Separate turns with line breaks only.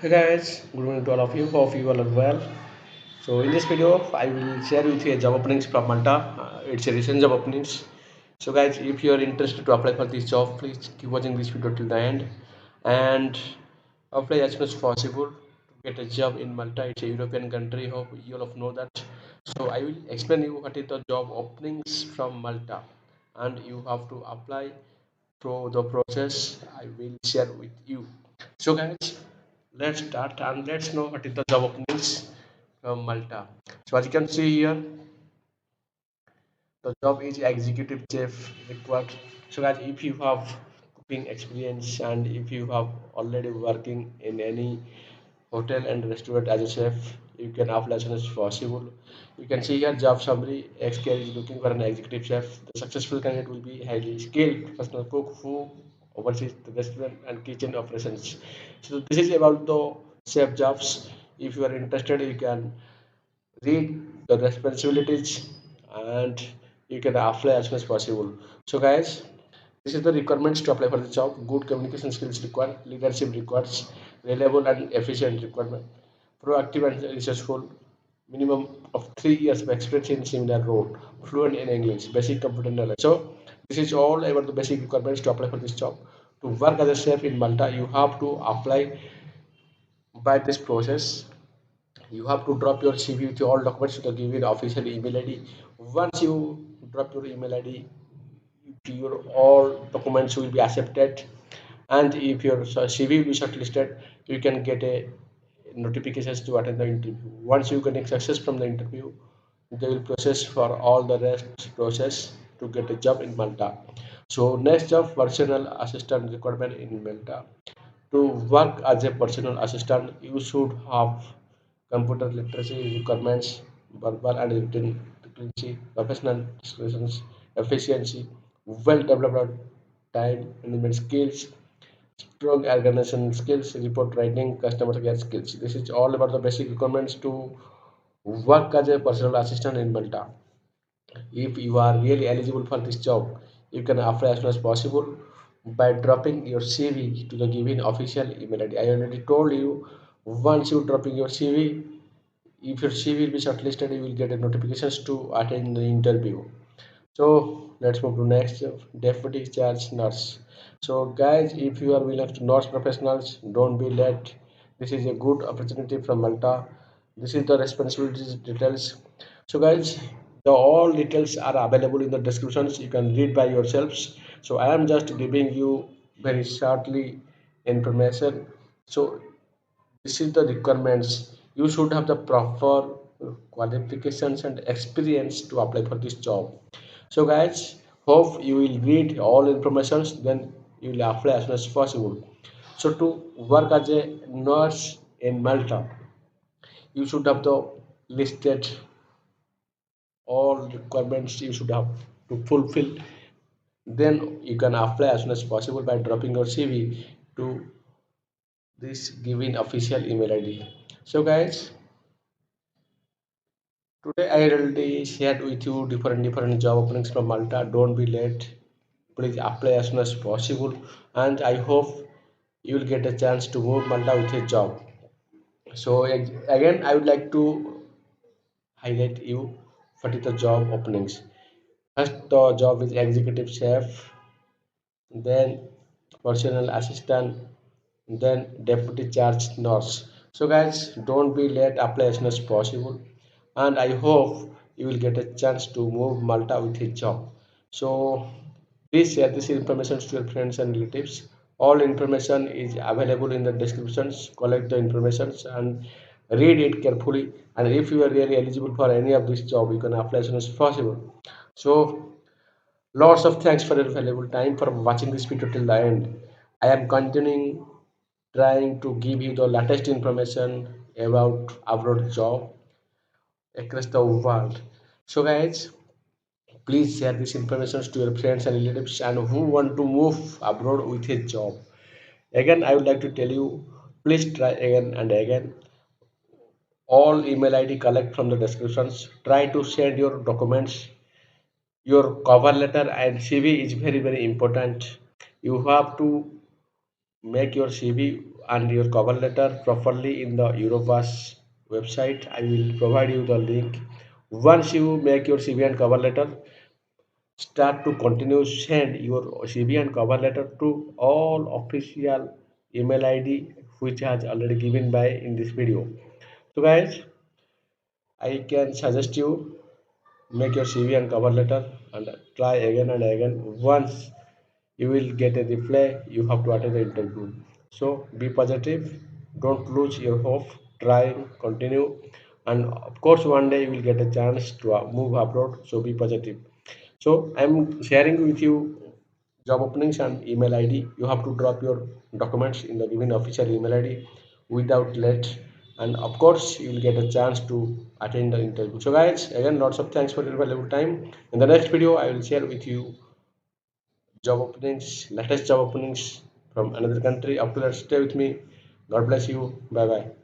Hey guys, good morning to all of you. Hope you all are well. So in this video, I will share with you a job openings from Malta. It's a recent job openings. So guys, if you are interested to apply for this job, please keep watching this video till the end and apply as soon as possible to get a job in Malta. It's a European country. Hope you all of know that. So I will explain you what is the job openings from Malta, and you have to apply through the process I will share with you. So guys, let's start and let's know what is the job openings from Malta. So as you can see here, the job is executive chef required. So guys, if you have cooking experience and if you have already working in any hotel and restaurant as a chef, you can apply as soon as possible. You can see here job summary. XKR is looking for an executive chef. The successful candidate will be highly skilled professional cook who oversees the restaurant and kitchen operations. So this is about the chef jobs. If you are interested, you can read the responsibilities and you can apply as soon as possible. So guys, this is the requirements to apply for the job. Good communication skills required, leadership requires, reliable and efficient requirement, proactive and resourceful, minimum of 3 years of experience in similar role, fluent in English, basic computer knowledge. So this is all about the basic requirements to apply for this job. To work as a chef in Malta, you have to apply by this process. You have to drop your CV with all documents to the given official email ID. Once you drop your email ID, your all documents will be accepted, and if your CV will be shortlisted, you can get a notifications to attend the interview. Once you get success from the interview, they will process for all the rest process to get a job in Malta. So next job, personal assistant requirement in Malta. To work as a personal assistant, you should have computer literacy requirements, verbal and written literacy, professional skills, efficiency, well-developed time management skills, strong organization skills, report writing, customer care skills. This is all about the basic requirements to work as a personal assistant in Malta. If you are really eligible for this job, you can apply as soon as possible by dropping your CV to the given official email ID. I already told you, once you dropping your CV, if your CV will be shortlisted, you will get a notifications to attend the interview. So let's move to next deputy charge nurse. So guys, if you are willing to nurse professionals, don't be late. This is a good opportunity from Malta. This is the responsibilities details. So guys, the all details are available in the descriptions. You can read by yourselves. So I am just giving you very shortly information. So this is the requirements. You should have the proper qualifications and experience to apply for this job. So guys, hope you will read all informations, then you will apply as soon as possible. So to work as a nurse in Malta, you should have the listed all requirements you should have to fulfill. Then you can apply as soon as possible by dropping your CV to this given official email ID. So guys, today I already shared with you different job openings from Malta. Don't be late. Please apply as soon as possible, and I hope you will get a chance to move Malta with a job. So again, I would like to highlight you what is the job openings. First, the job is executive chef, then personal assistant, then deputy charge nurse. So guys, don't be late. Apply as soon as possible, and I hope you will get a chance to move Malta with a job. So please share this information to your friends and relatives. All information is available in the descriptions. Collect the informations and read it carefully. And if you are really eligible for any of this job, you can apply as soon as possible. So lots of thanks for your valuable time for watching this video till the end. I am continuing trying to give you the latest information about abroad job across the world. So guys, please share this information to your friends and relatives and who want to move abroad with a job. Again, I would like to tell you, please try again and again. All email ID collect from the descriptions. Try to send your documents. Your cover letter and CV is very important. You have to make your CV and your cover letter properly in the Europass website. I will provide you the link. Once you make your CV and cover letter, start to continue send your CV and cover letter to all official email ID which has already given by in this video. So guys, I can suggest you make your CV and cover letter and try again and again. Once you will get a reply, you have to attend the interview. So be positive, don't lose your hope, try, continue, and of course one day you will get a chance to move abroad. So be positive. So I'm sharing with you job openings and email ID. You have to drop your documents in the given official email ID without late, and of course you will get a chance to attend the interview. So guys, again lots of thanks for your valuable time. In the next video I will share with you job openings, latest job openings from another country. Up to that, stay with me. God bless you. Bye bye.